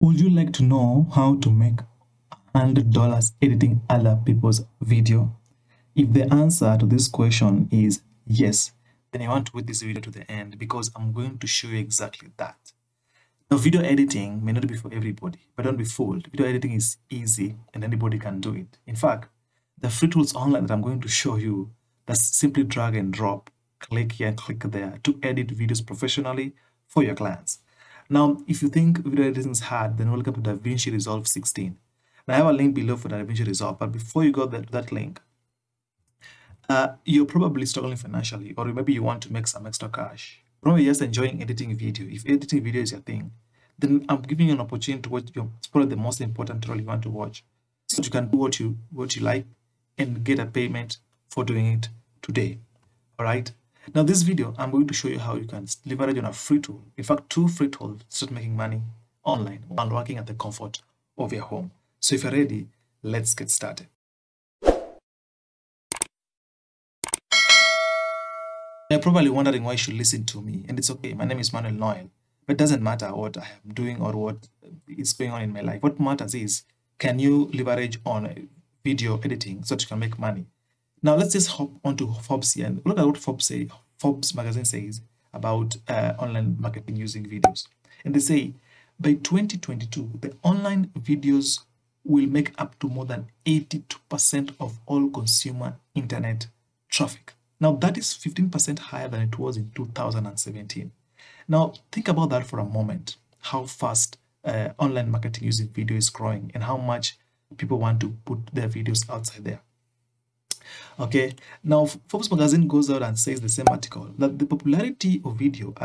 Would you like to know how to make $100 editing other people's video? If the answer to this question is yes, then you want to watch this video to the end because I'm going to show you exactly that. Now, video editing may not be for everybody, but don't be fooled. Video editing is easy and anybody can do it. In fact, the free tools online that I'm going to show you, that's simply drag and drop, click here, click there to edit videos professionally for your clients. Now, if you think video editing is hard, then welcome to DaVinci Resolve 16. Now, I have a link below for DaVinci Resolve, but before you go to that link, you're probably struggling financially, or maybe you want to make some extra cash. Probably just enjoying editing video. If editing video is your thing, then I'm giving you an opportunity to watch it's probably the most important tutorial you want to watch, so that you can do what you like and get a payment for doing it today. All right. Now, this video, I'm going to show you how you can leverage on a free tool. In fact, 2 free tools to start making money online while working at the comfort of your home. So if you're ready, let's get started. You're probably wondering why you should listen to me, and it's okay. My name is Manuel Noel, but it doesn't matter what I am doing or what is going on in my life. What matters is, can you leverage on video editing so that you can make money? Now, let's just hop onto Forbes here and look at what Forbes magazine says about online marketing using videos. And they say, by 2022, the online videos will make up to more than 82% of all consumer internet traffic. Now, that is 15% higher than it was in 2017. Now, think about that for a moment, how fast online marketing using video is growing and how much people want to put their videos outside there. Okay, now Forbes magazine goes out and says the same article that the popularity of video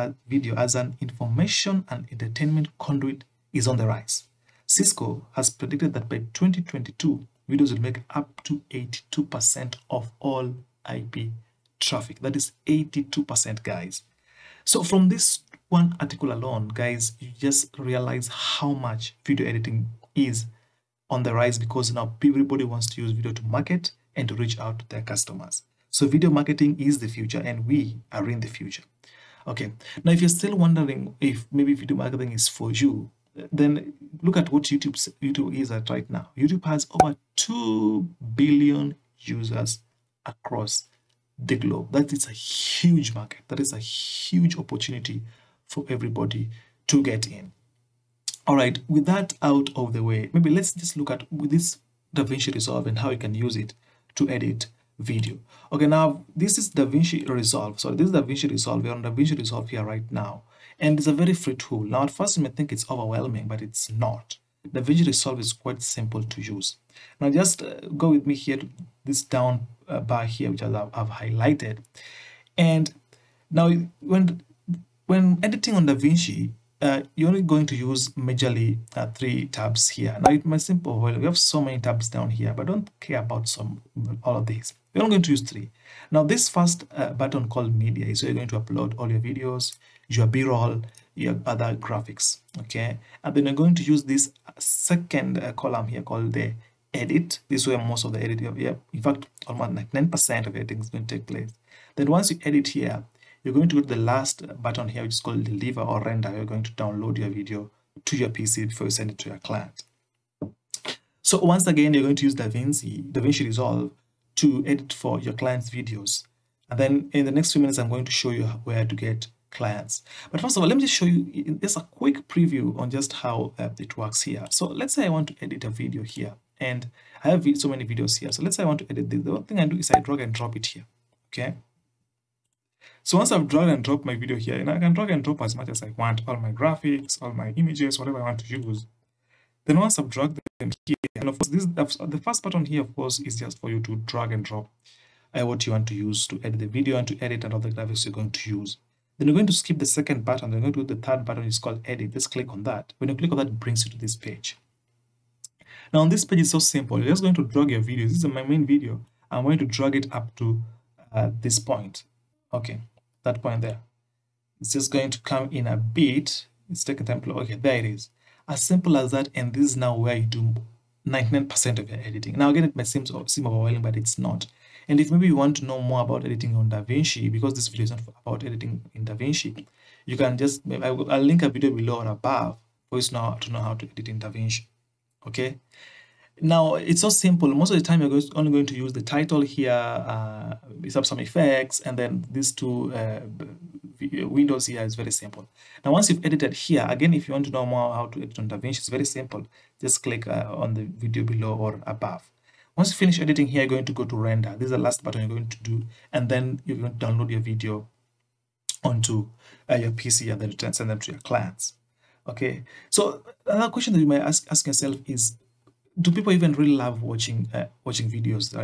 as an information and entertainment conduit is on the rise. Cisco has predicted that by 2022, videos will make up to 82% of all IP traffic. That is 82%, guys. So from this one article alone, guys, you just realize how much video editing is on the rise, because now everybody wants to use video to market and to reach out to their customers. So video marketing is the future, and we are in the future. Okay, now if you're still wondering if maybe video marketing is for you, then look at what YouTube is at right now. YouTube has over 2 billion users across the globe. That is a huge market. That is a huge opportunity for everybody to get in. All right, with that out of the way, maybe let's just look at with this DaVinci Resolve and how you can use it to edit video. Okay, now this is DaVinci Resolve. So this is DaVinci Resolve. We're on DaVinci Resolve here right now, and it's a very free tool. Now, at first you may think it's overwhelming, but it's not. DaVinci Resolve is quite simple to use. Now, just go with me here to this down bar here, which I've highlighted. And now, when editing on DaVinci, you're only going to use majorly 3 tabs here. Now, it might simple. Well, we have so many tabs down here, but don't care about all of these. We're only going to use 3. Now, this first button called media is where you're going to upload all your videos, your B-roll, your other graphics. Okay, and then you're going to use this second column here called the edit. This is where most of the editing of in fact, almost like 9% of editing is going to take place. Then once you edit here, you're going to go to the last button here, which is called deliver or render. You're going to download your video to your PC before you send it to your client. So once again, you're going to use DaVinci Resolve to edit for your client's videos. And then in the next few minutes, I'm going to show you where to get clients. But first of all, let me just show you just a quick preview on just how it works here. So let's say I want to edit a video here, and I have so many videos here. So let's say I want to edit this. The one thing I do is I drag and drop it here. Okay. So once I've dragged and dropped my video here, and I can drag and drop as much as I want, all my graphics, all my images, whatever I want to use. Then once I've dragged them here, and of course, the first button here, of course, is just for you to drag and drop what you want to use to edit the video and to edit and all the graphics you're going to use. Then you're going to skip the second button. You're going to do the third button, is called edit. Just click on that. When you click on that, it brings you to this page. Now, on this page, it's so simple. You're just going to drag your video. This is my main video. I'm going to drag it up to this point. Okay, that point there. It's just going to come in a bit. It's taking time to, okay, there it is. As simple as that. And this is now where you do 99% of your editing. Now, again, it may seem overwhelming, but it's not. And if maybe you want to know more about editing on DaVinci, because this video is not about editing in DaVinci, you can just, I'll link a video below or above for you to know how to edit in DaVinci. Okay. Now it's so simple. Most of the time you're only going to use the title here, some effects, and then these two windows here is very simple. Now once you've edited here, again, if you want to know more how to edit on DaVinci, it's very simple. Just click on the video below or above. Once you finish editing here, you're going to go to render. This is the last button you're going to do, and then you're going to download your video onto your PC and then send them to your clients. Okay, so another question that you might ask yourself is, do people even really love watching videos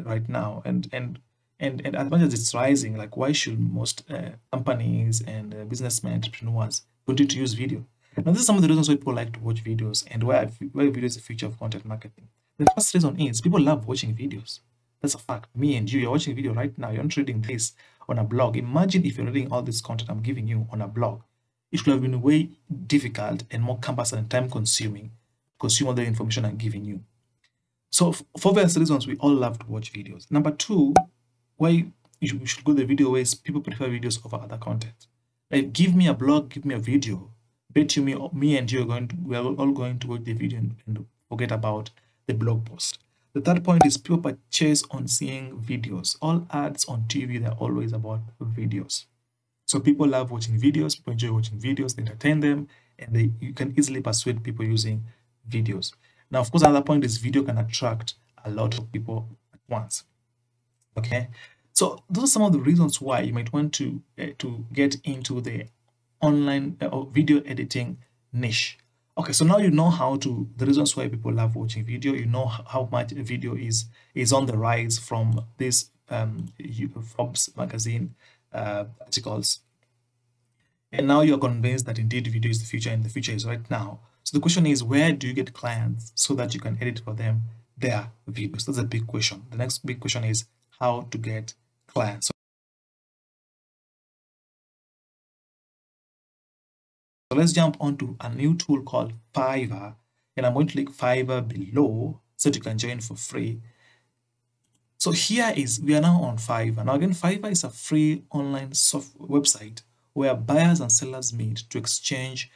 right now? And as much as it's rising, like, why should most companies and businessmen, entrepreneurs continue to use video? Now, this is some of the reasons why people like to watch videos and why video is the future of content marketing. The first reason is people love watching videos. That's a fact. Me and you're watching video right now. You're not reading this on a blog. Imagine if you're reading all this content I'm giving you on a blog. It would have been way difficult and more cumbersome and time-consuming to consume all the information I'm giving you. So for various reasons, we all love to watch videos. Number two, why you should go the video ways, people prefer videos over other content. Like, give me a blog, give me a video. Bet you me and you we're all going to watch the video and forget about the blog post. The third point is people purchase on seeing videos. All ads on TV, they're always about videos. So people love watching videos, people enjoy watching videos, they entertain them, and you can easily persuade people using videos. Now, of course, another point is video can attract a lot of people at once. Okay, so those are some of the reasons why you might want to get into the online video editing niche. Okay, so now you know the reasons why people love watching video. You know how much video is on the rise from this Forbes magazine articles, and now you're convinced that indeed video is the future and the future is right now. So the question is, where do you get clients so that you can edit for them their videos? That's a big question. The next big question is how to get clients. So let's jump onto a new tool called Fiverr, and I'm going to link Fiverr below so that you can join for free. So we are now on Fiverr. Now again, Fiverr is a free online website where buyers and sellers meet to exchange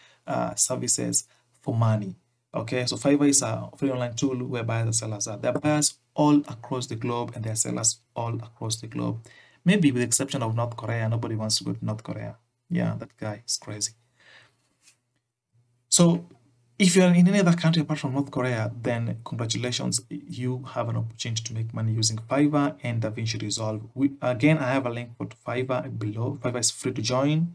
services for money. Okay, so Fiverr is a free online tool where buyers and sellers are. There are buyers all across the globe and there are sellers all across the globe. Maybe with the exception of North Korea. Nobody wants to go to North Korea. Yeah, that guy is crazy. So if you're in any other country apart from North Korea, then congratulations, you have an opportunity to make money using Fiverr and DaVinci Resolve. Again, I have a link for Fiverr below. Fiverr is free to join.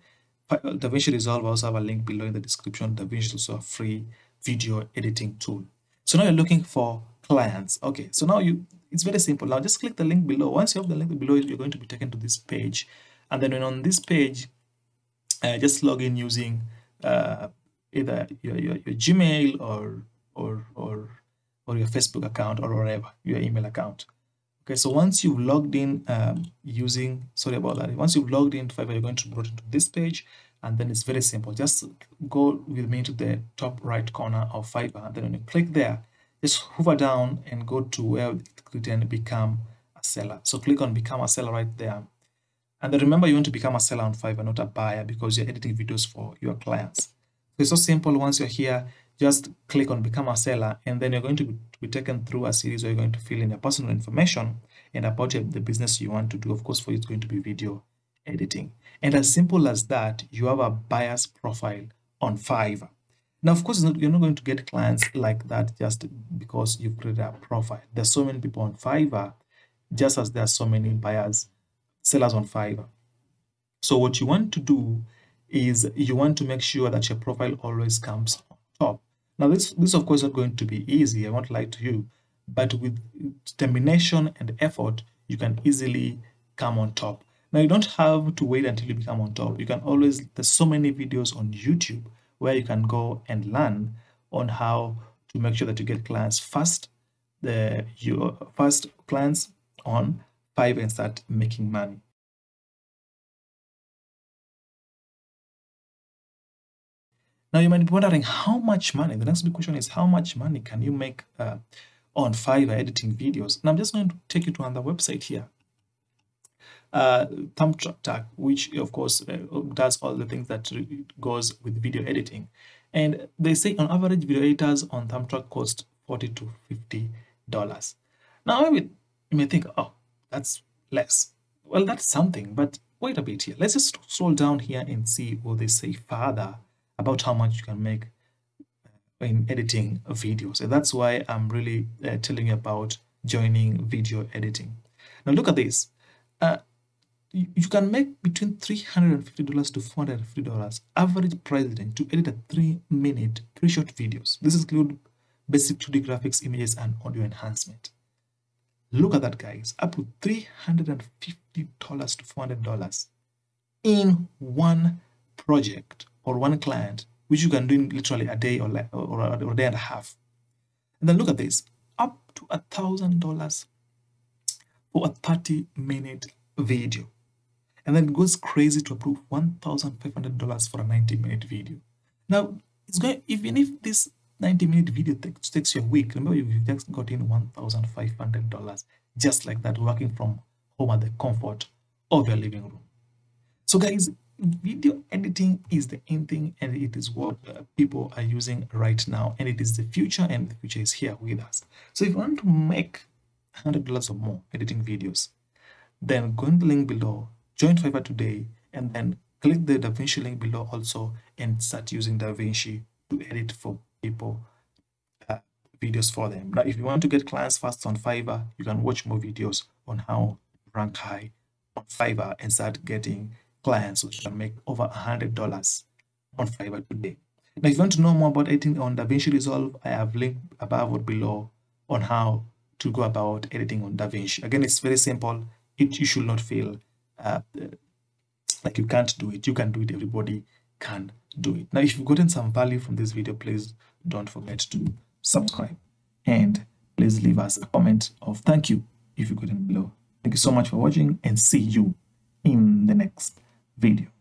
DaVinci Resolve, I also have a link below in the description. DaVinci is also a free video editing tool. So now you're looking for clients. Okay, so now it's very simple. Now just click the link below. Once you have the link below, you're going to be taken to this page. And then on this page, just log in using either your Gmail or your Facebook account or whatever, your email account. Okay, so once you've logged in once you've logged into Fiverr, you're going to be brought into this page, and then it's very simple. Just go with me to the top right corner of Fiverr, and then when you click there, just hover down and go to where it's written become a seller. So click on become a seller right there. And then remember, you want to become a seller on Fiverr, not a buyer, because you're editing videos for your clients. So it's so simple. Once you're here, just click on become a seller, and then you're going to be taken through a series where you're going to fill in your personal information and about the business you want to do. Of course, for you, it's going to be video editing. And as simple as that, you have a buyer's profile on Fiverr. Now, of course, you're not going to get clients like that just because you've created a profile. There's so many people on Fiverr, just as there are so many sellers on Fiverr. So what you want to do is you want to make sure that your profile always comes on top. Now, this of course is not going to be easy, I won't lie to you, but with determination and effort, you can easily come on top. Now, you don't have to wait until you become on top. You can always, there's so many videos on YouTube where you can go and learn on how to make sure that you get clients fast, your first clients on Fiverr, and start making money. Now, you might be wondering how much money. The next big question is how much money can you make on Fiverr editing videos? And I'm just going to take you to another website here, Thumbtack, which of course does all the things that goes with video editing. And they say on average, video editors on Thumbtack cost $40 to $50. Now, maybe you may think, oh, that's less. Well, that's something, but wait a bit here. Let's just scroll down here and see what they say further about how much you can make in editing videos. And that's why I'm really telling you about joining video editing. Now, look at this. You can make between $350 to $450 average price range to edit a 3-minute, 3-shot videos. This includes basic 2D graphics, images, and audio enhancement. Look at that, guys. Up to $350 to $400 in one project or one client, which you can do in literally a day or a day and a half. And then look at this. Up to $1,000 for a 30-minute video. And then it goes crazy to approve $1,500 for a 90-minute video. Now, it's going, even if this 90-minute video takes you a week, remember you've just got in $1,500 just like that, working from home at the comfort of your living room. So guys, video editing is the in thing, and it is what people are using right now, and it is the future, and the future is here with us. So if you want to make $100 or more editing videos, then go in the link below, join Fiverr today, and then click the DaVinci link below also and start using DaVinci to edit for people videos for them. Now, if you want to get clients fast on Fiverr, you can watch more videos on how to rank high on Fiverr and start getting clients, so you can make over $100 on Fiverr today. Now, if you want to know more about editing on DaVinci Resolve, I have linked above or below on how to go about editing on DaVinci. Again, it's very simple. You should not feel like you can't do it. You can do it. Everybody can do it. Now, if you've gotten some value from this video, please don't forget to subscribe and please leave us a comment of thank you if you got in below. Thank you so much for watching, and see you in the next video.